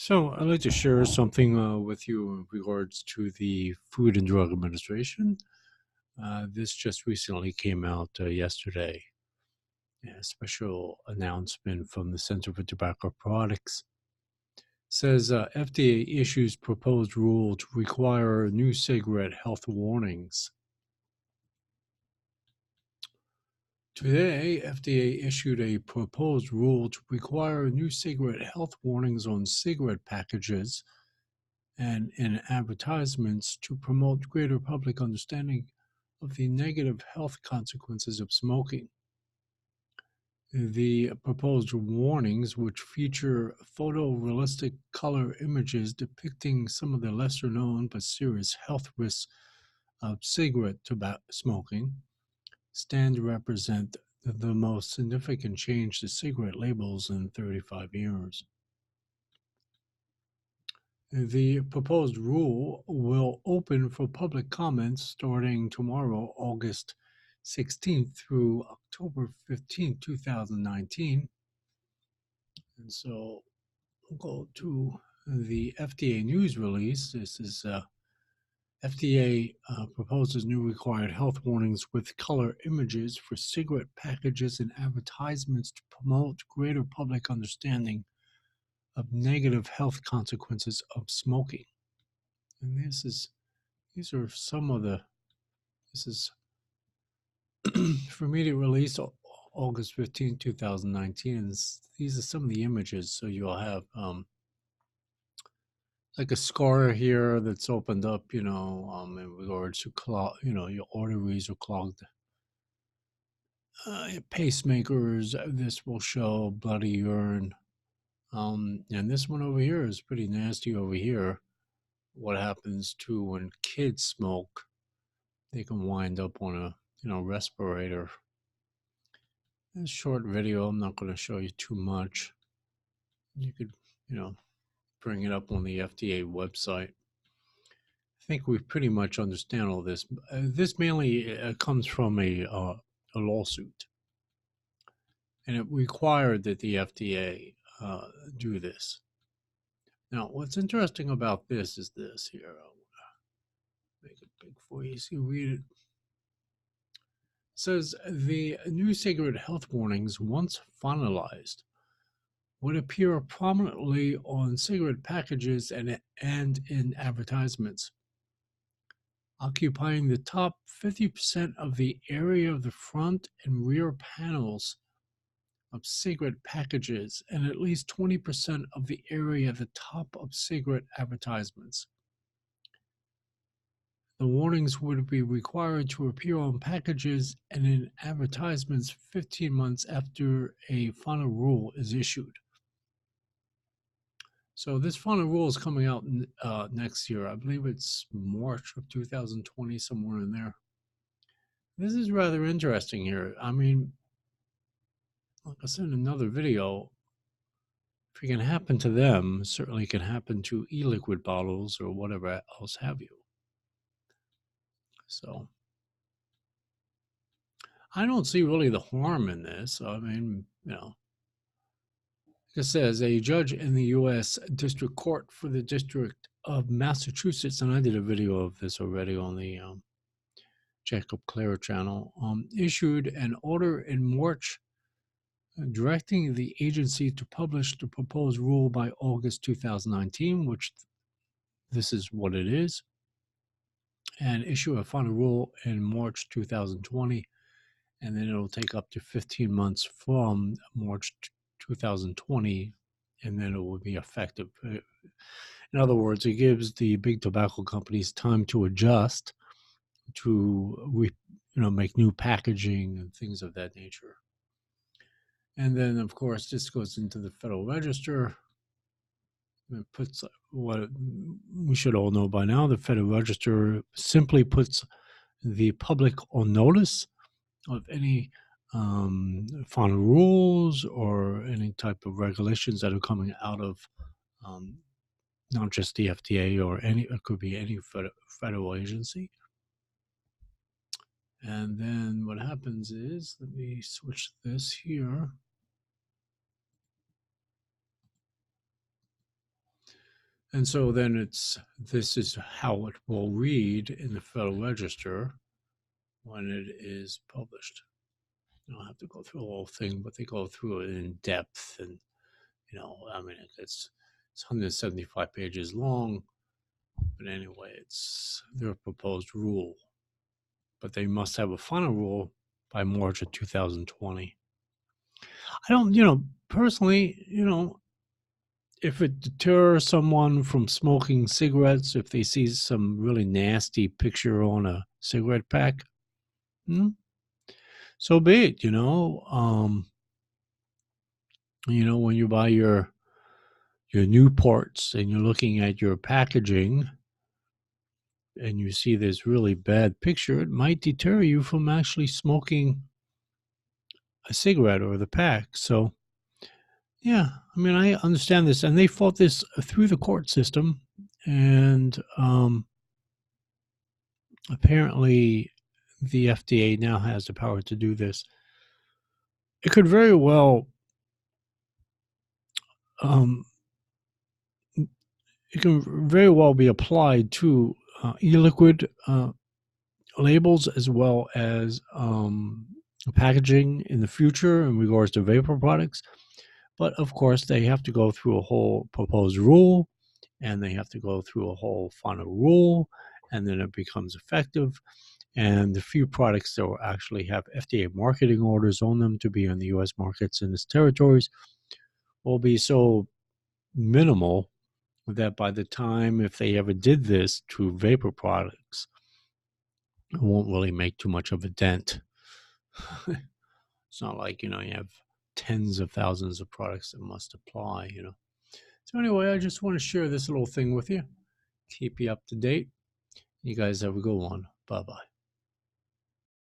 So, I'd like to share something with you in regards to the Food and Drug Administration. This just recently came out yesterday. A special announcement from the Center for Tobacco Products says FDA issues proposed rule to require new cigarette health warnings. Today, FDA issued a proposed rule to require new cigarette health warnings on cigarette packages and in advertisements to promote greater public understanding of the negative health consequences of smoking. The proposed warnings, which feature photorealistic color images depicting some of the lesser known but serious health risks of cigarette smoking, stand to represent the most significant change to cigarette labels in 35 years. The proposed rule will open for public comments starting tomorrow, August 16th through October 15th, 2019. And so we'll go to the FDA news release. This is FDA proposes new required health warnings with color images for cigarette packages and advertisements to promote greater public understanding of negative health consequences of smoking. And these are some of this is for immediate release August 15, 2019. And these are some of the images. So you'll have like a scar here that's opened up, in regards to your arteries are clogged. Pacemakers, this will show bloody urine. And this one over here is pretty nasty over here. What happens to when kids smoke? They can wind up on a respirator. A short video. I'm not going to show you too much. You could bring it up on the FDA website. I think we pretty much understand all this. This mainly comes from a lawsuit, and it required that the FDA do this. Now, what's interesting about this is this here. I'll make it big for you so you read it. It says the new cigarette health warnings, once finalized, would appear prominently on cigarette packages and in advertisements, occupying the top 50% of the area of the front and rear panels of cigarette packages and at least 20% of the area at the top of cigarette advertisements. The warnings would be required to appear on packages and in advertisements 15 months after a final rule is issued. So this final rule is coming out next year. I believe it's March of 2020, somewhere in there. This is rather interesting here. I mean, like I said in another video, if it can happen to them, certainly it can happen to e-liquid bottles or whatever else have you. So I don't see really the harm in this. I mean, it says a judge in the U.S. District Court for the District of Massachusetts, and I did a video of this already on the Jacob Clare channel, issued an order in March directing the agency to publish the proposed rule by August 2019, which this is what it is, and issue a final rule in March 2020, and then it'll take up to 15 months from March 2020, and then it will be effective. In other words, it gives the big tobacco companies time to adjust to make new packaging and things of that nature. And then, of course, this goes into the Federal Register. It puts what we should all know by now. The Federal Register simply puts the public on notice of any final rules or any type of regulations that are coming out of not just the FDA or it could be any federal agency. And then what happens is, let me switch this here. And so then this is how it will read in the Federal Register when it is published. I don't have to go through the whole thing, but they go through it in depth. And, I mean, it's 175 pages long. But anyway, it's their proposed rule. But they must have a final rule by March of 2020. I don't, personally, if it deters someone from smoking cigarettes, if they see some really nasty picture on a cigarette pack, so be it, when you buy your Newports and you're looking at your packaging and you see this really bad picture, it might deter you from actually smoking a cigarette or the pack. So, yeah, I mean, I understand this, and they fought this through the court system, and apparently the FDA now has the power to do this. It could very well, it can very well be applied to e-liquid labels as well as packaging in the future in regards to vapor products. But of course, they have to go through a whole proposed rule, and they have to go through a whole final rule, and then it becomes effective. And the few products that will actually have FDA marketing orders on them to be on the U.S. markets and its territories will be so minimal that by the time, if they ever did this to vapor products, it won't really make too much of a dent. It's not like, you have tens of thousands of products that must apply, So anyway, I just want to share this little thing with you, keep you up to date. You guys have a good one. Bye-bye.